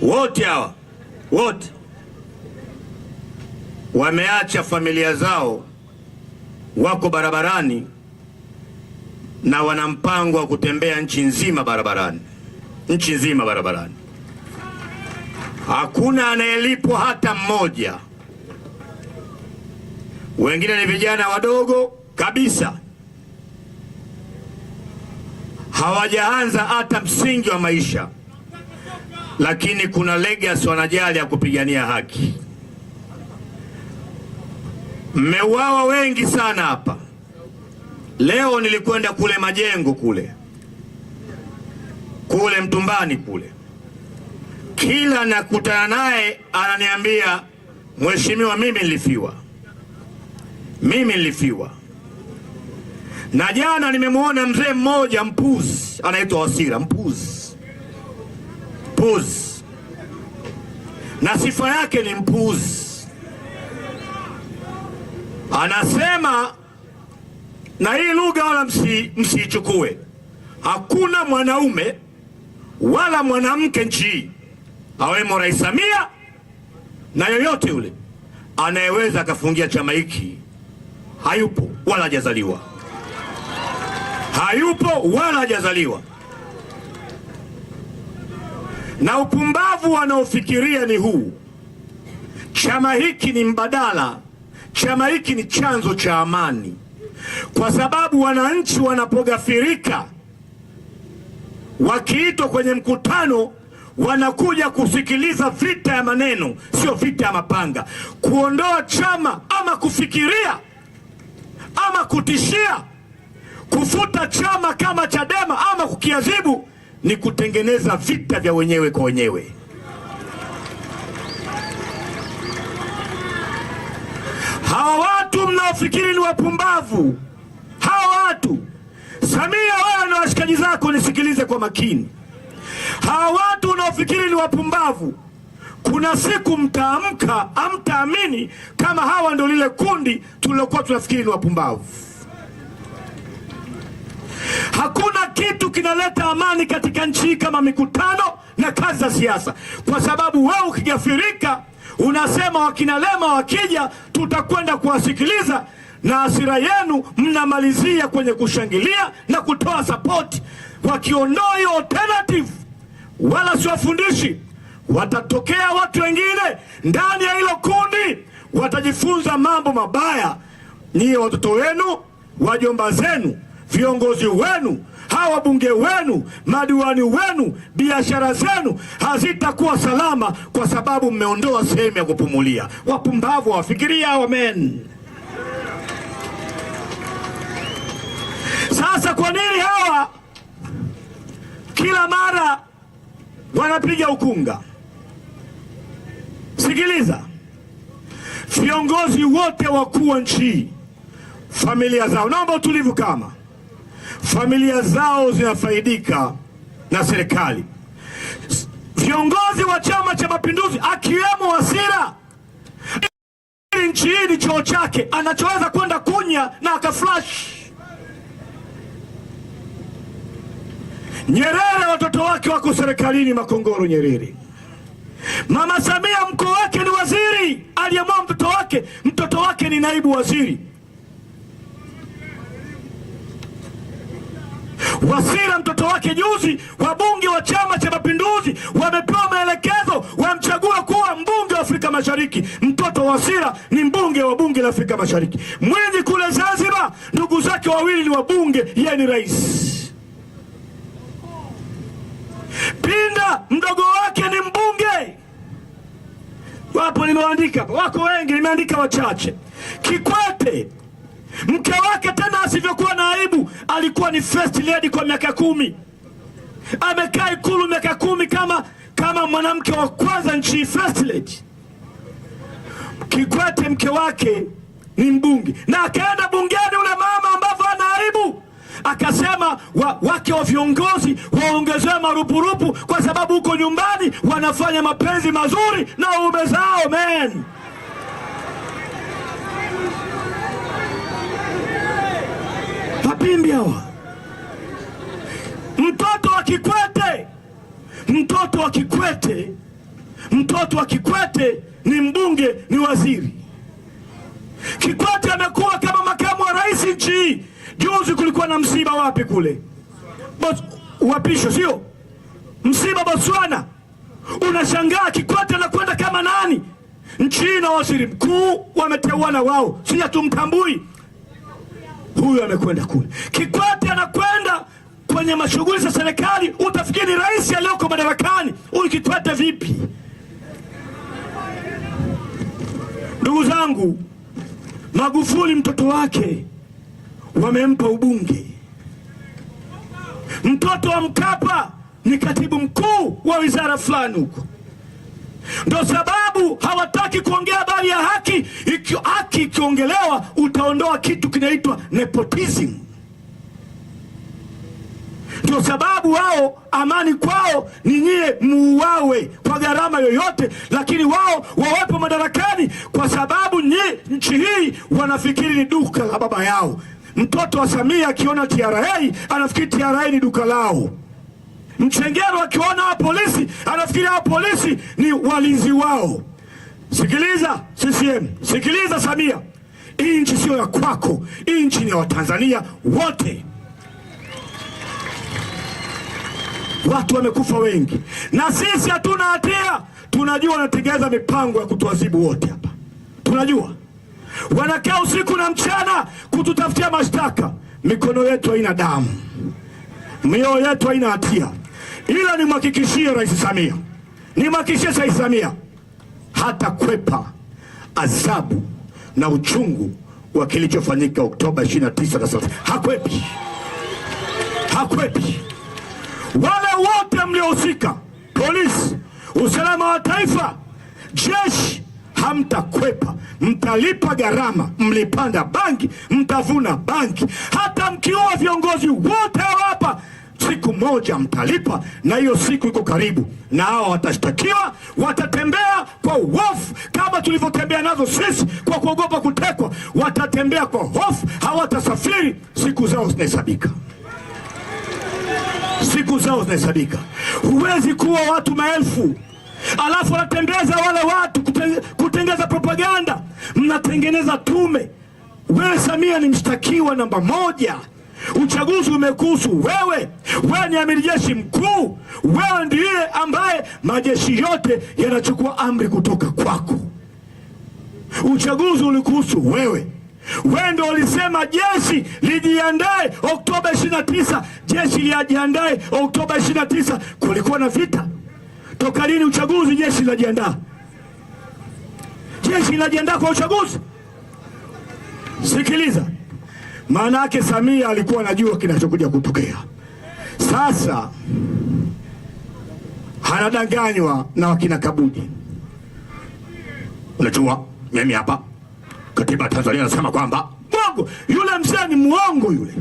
wote hawa wote wameacha familia zao, wako barabarani na wana mpango wa kutembea nchi nzima barabarani, nchi nzima barabarani. Hakuna anayelipwa hata mmoja. Wengine ni vijana wadogo kabisa, hawajaanza hata msingi wa maisha, lakini kuna legacy wanajali ya kupigania haki. Mmeuawa wengi sana hapa. Leo nilikwenda kule Majengo kule Mtumbani kule, kila nakutana naye ananiambia, mheshimiwa, mimi nilifiwa. Na jana nimemwona mzee mmoja mpuzi anaitwa Wasira, mpuzi, na sifa yake ni mpuzi. Anasema, na hii lugha wala msiichukue, hakuna mwanaume wala mwanamke nchi awemo Rais Samia na yoyote yule anayeweza akafungia chama hiki. Hayupo wala hajazaliwa, hayupo wala hajazaliwa. Na upumbavu wanaofikiria ni huu: chama hiki ni mbadala, chama hiki ni chanzo cha amani. Kwa sababu wananchi wanapogafirika, wakiitwa kwenye mkutano, wanakuja kusikiliza vita ya maneno, sio vita ya mapanga. Kuondoa chama ama kufikiria ama kutishia kufuta chama kama Chadema ama kukiadhibu ni kutengeneza vita vya wenyewe kwa wenyewe. Hawa watu mnaofikiri ni wapumbavu, hawa watu, Samia, wewe na washikaji zako nisikilize kwa makini. Hawa watu unaofikiri ni wapumbavu, kuna siku mtaamka, hamtaamini kama hawa ndio lile kundi tulilokuwa tunafikiri ni wapumbavu. Hakuna kitu kinaleta amani katika nchi kama mikutano na kazi za siasa, kwa sababu wewe ukigafirika unasema wakina Lema wakija tutakwenda kuwasikiliza, na hasira yenu mnamalizia kwenye kushangilia na kutoa support. Wakiondoa hiyo alternative, wala siwafundishi, watatokea watu wengine ndani ya hilo kundi, watajifunza mambo mabaya. Nyie watoto wenu, wajomba zenu, viongozi wenu, hawa wabunge wenu, madiwani wenu, biashara zenu hazitakuwa salama, kwa sababu mmeondoa sehemu ya kupumulia. Wapumbavu wafikiria, amen. Sasa kwa nini hawa kila mara wanapiga ukunga? Sikiliza, viongozi wote wakuu wa nchi, familia zao, naomba utulivu, kama familia zao zinafaidika na serikali. Viongozi wa Chama cha Mapinduzi akiwemo Wasira, nchi hii ni choo chake, anachoweza kwenda kunya na akaflash. Nyerere watoto wake wako serikalini Makongoro Nyerere. Mama Samia mkoo wake ni waziri, aliamua mtoto wake ni naibu waziri. Wasira mtoto wake juzi, wabunge wa Chama cha Mapinduzi wamepewa maelekezo wamchague kuwa mbunge wa Afrika Mashariki. Mtoto wa Wasira ni mbunge wa bunge la Afrika Mashariki. Mwinyi kule Zanzibar, ndugu zake wawili ni wabunge, yeye ni rais. Pinda mdogo wake ni mbunge. Wapo nimeandika, wako wengi, nimeandika wachache. Kikwete mke wake, tena asivyokuwa na aibu, alikuwa ni first lady kwa miaka 10. Amekaa Ikulu miaka 10 kama mwanamke wa kwanza nchi, first lady. Kikwete mke wake ni mbunge, na akaenda bungeni ule mama ambavyo ana aibu, akasema wake wa viongozi waongezewe marupurupu, kwa sababu huko nyumbani wanafanya mapenzi mazuri na waume zao. Men, mapimbi hawa. Mtoto wa Kikwete Mtoto wa Kikwete ni mbunge, ni waziri. Kikwete amekuwa kama makamu wa rais nchi hii. Juzi kulikuwa na msiba wapi kule? Uapisho, sio? Msiba Botswana. Unashangaa Kikwete anakwenda kama nani? Nchi hii na waziri mkuu wameteuana wao. Si hatumtambui. Huyu amekwenda kule. Kikwete anakwenda kwenye mashughuli za serikali, utafikiri rais aliyoko madarakani. Huyu Kikwete vipi? Ndugu zangu, Magufuli mtoto wake wamempa ubunge. Mtoto wa Mkapa ni katibu mkuu wa wizara fulani huko. Ndio sababu hawataki kuongea habari ya haki. Haki ikiongelewa utaondoa kitu kinaitwa nepotism. Ndio sababu wao amani kwao ni nyie muuawe kwa gharama yoyote, lakini wao wawepo madarakani kwa sababu nchi hii wanafikiri ni duka la baba yao. Mtoto wa Samia akiona TRA anafikiri TRA ni duka lao. Mchengero akiona wa polisi anafikiri hao polisi ni walinzi wao. Sikiliza CCM, sikiliza Samia, hii nchi sio ya kwako, hii nchi ni ya Watanzania wote. Watu wamekufa wengi na sisi hatuna hatia. Tunajua wanatengeneza mipango ya kutuadhibu wote hapa. Tunajua wanakaa usiku na mchana kututafutia mashtaka. Mikono yetu haina damu, mioyo yetu haina hatia. Ila nimhakikishie Rais Samia, nimhakikishie Rais Samia hata kwepa adhabu na uchungu wa kilichofanyika Oktoba 29 na sasa. Hakwepi. Hakwepi. Wale wote mliohusika, polisi, usalama wa taifa, jeshi, hamtakwepa. Mtalipa gharama. Mlipanda bangi, mtavuna bangi. Hata mkiua viongozi wote hapa, siku moja mtalipa, na hiyo siku iko karibu. Na hao watashtakiwa, watatembea kwa hofu kama tulivyotembea nazo sisi kwa kuogopa kutekwa. Watatembea kwa hofu, hawatasafiri. Siku zao zinahesabika. Siku zao zinahesabika. Huwezi kuwa watu maelfu alafu wanatembeza wale watu kutengeza propaganda. Mnatengeneza tume. Wewe Samia ni mshtakiwa namba 1. Uchaguzi umekuhusu wewe. Wewe ni amiri jeshi mkuu. Wewe ndiye ambaye majeshi yote yanachukua amri kutoka kwako. Uchaguzi ulikuhusu wewe. Wewe ndio ulisema jeshi lijiandae Oktoba 29. Jeshi lijiandae Oktoba 29. Kulikuwa na vita. Toka lini uchaguzi jeshi linajiandaa? Jeshi linajiandaa kwa uchaguzi? Sikiliza. Maana yake Samia alikuwa anajua kinachokuja kutokea. Sasa anadanganywa na wakina Kabudi. Unajua mimi hapa katiba ya Tanzania nasema kwamba mwongo. Yule mzee ni muongo yule.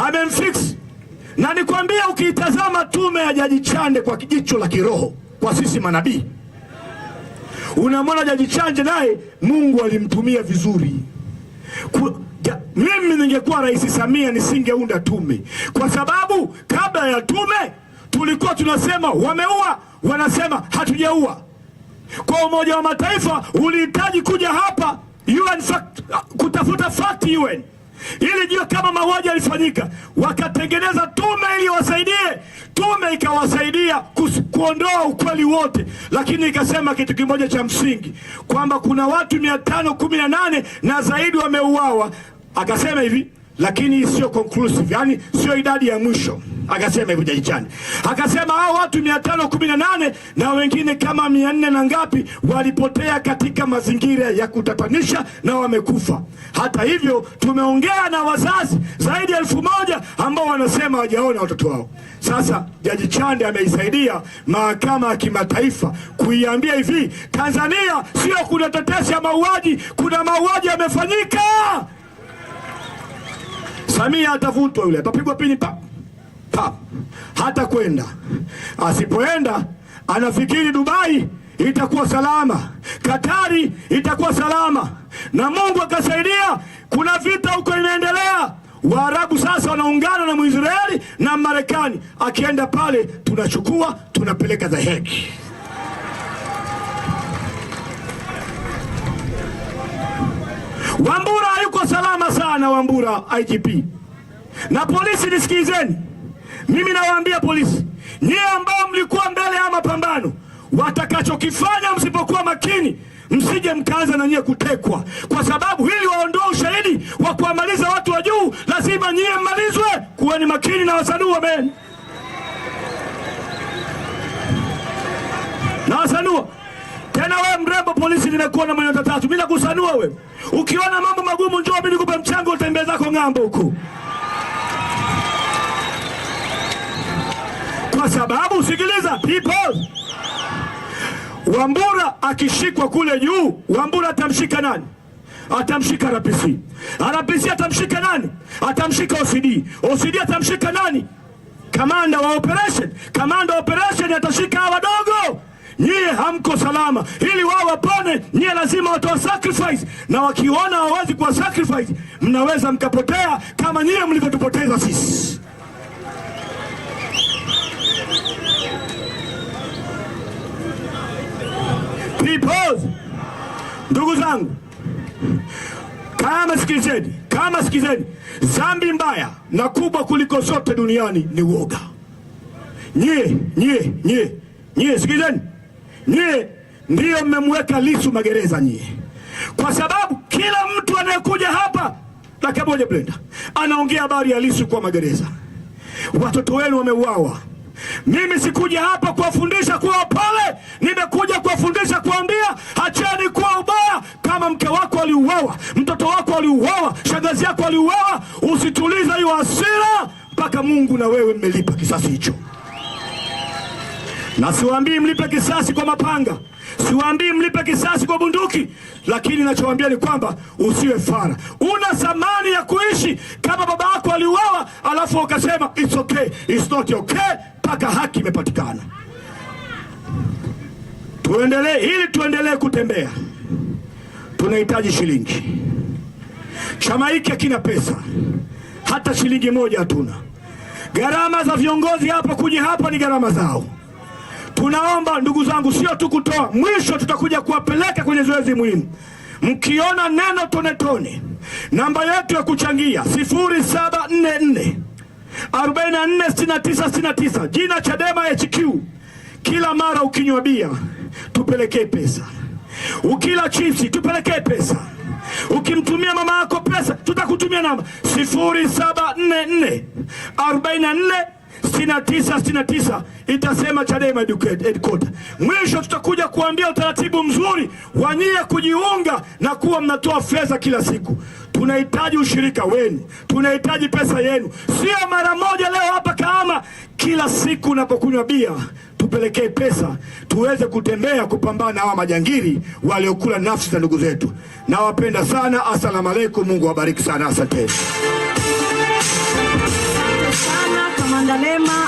Amemfix. Na nikwambia, ukiitazama tume ya Jaji Chande kwa kijicho la kiroho, kwa sisi manabii, unamwona Jaji Chande naye Mungu alimtumia vizuri. Mimi ningekuwa Rais Samia nisingeunda tume, kwa sababu kabla ya tume tulikuwa tunasema wameua, wanasema hatujaua. Kwa Umoja wa Mataifa ulihitaji kuja hapa UN kutafuta fact UN ili jua kama mauaji yalifanyika. Wakatengeneza tume ili wasaidie. Tume ikawasaidia kuondoa ukweli wote, lakini ikasema kitu kimoja cha msingi, kwamba kuna watu 518 na zaidi wameuawa. Akasema hivi, lakini sio conclusive, yani sio idadi ya mwisho. Akasema hivyo Jaji Chande. Akasema hao watu 518 na wengine kama 400 na ngapi walipotea katika mazingira ya kutatanisha na wamekufa. Hata hivyo tumeongea na wazazi zaidi ya 1000 ambao wanasema hawajaona watoto wao. Sasa Jaji Chande ameisaidia mahakama ya kimataifa kuiambia hivi, Tanzania sio kuna tetesi ya mauaji, kuna mauaji yamefanyika. Samia atavutwa yule, atapigwa pini pa. Hata kwenda. Asipoenda anafikiri Dubai itakuwa salama, Katari itakuwa salama, na Mungu akasaidia. Kuna vita huko inaendelea, Waarabu sasa wanaungana na Mwisraeli na Marekani, akienda pale tunachukua tunapeleka The Hague. Wambura hayuko salama sana, Wambura IGP. Na polisi nisikizeni, mimi nawaambia polisi, nyie ambao mlikuwa mbele ya mapambano, watakachokifanya msipokuwa makini, msije mkaanza na nyie kutekwa, kwa sababu hili waondoe ushahidi wa kuamaliza watu wa juu, lazima nyie mmalizwe. Kuweni makini na wasanua men, na wasanua tena. Wewe mrembo polisi, nimekuwa na maneno 3 bila kusanua. Wewe ukiona mambo magumu, njoo mimi nikupe mchango, utembea zako ng'ambo huko. Kwa sababu sikiliza people, Wambura akishikwa kule juu, Wambura atamshika nani? Atamshika RPC. RPC atamshika nani? Atamshika OCD. OCD atamshika nani? Kamanda wa operation. Kamanda wa operation atashika hawa wadogo. Nyie hamko salama. Ili wao wapone, nyie lazima watoa sacrifice. Na wakiona hawawezi kuwa sacrifice, mnaweza mkapotea kama nyie mlivyotupoteza sisi. People, ndugu zangu, kama sikizeni, dhambi mbaya na kubwa kuliko zote duniani ni uoga. Nyie sikizeni, nyie ndio mmemweka Lissu magereza nyie, kwa sababu kila mtu anayekuja hapa dakika moja Brenda anaongea habari ya Lissu kwa magereza. Watoto wenu wameuawa. Mimi sikuja hapa kuwafundisha kuwa pole, nimekuja kuwafundisha kuambia acheni kuwa ubaya. Kama mke wako aliuawa, mtoto wako aliuawa, shangazi yako aliuawa, usituliza hiyo hasira mpaka Mungu na wewe mmelipa kisasi hicho. Na siwaambii mlipe kisasi kwa mapanga, siwaambii mlipe kisasi kwa bunduki, lakini ninachowaambia ni kwamba usiwe fara. Una thamani ya kuishi. Kama baba yako aliuawa alafu ukasema it's okay, it's not okay, mpaka haki imepatikana. Ili tuendelee kutembea, tunahitaji shilingi. Chama hiki hakina pesa, hata shilingi moja hatuna. Gharama za viongozi hapa kuja hapa ni gharama zao. Tunaomba ndugu zangu, sio tu kutoa, mwisho tutakuja kuwapeleka kwenye zoezi muhimu. Mkiona neno tone tone, namba yetu ya kuchangia 0744 446969, jina Chadema HQ. Kila mara ukinywa bia tupelekee pesa, ukila chipsi tupelekee pesa, ukimtumia mama yako pesa tutakutumia namba 0744 446969, itasema Chadema Headquarters. Mwisho tutakuja kuambia utaratibu mzuri wa nyie kujiunga na kuwa mnatoa fedha kila siku. Tunahitaji ushirika wenu, tunahitaji pesa yenu, sio mara moja leo hapa Kahama. Kila siku unapokunywa bia tupelekee pesa, tuweze kutembea kupambana na hawa majangili waliokula nafsi za ndugu zetu. Nawapenda sana, asalamu alaykum, Mungu awabariki sana, asante. Kamanda Lema.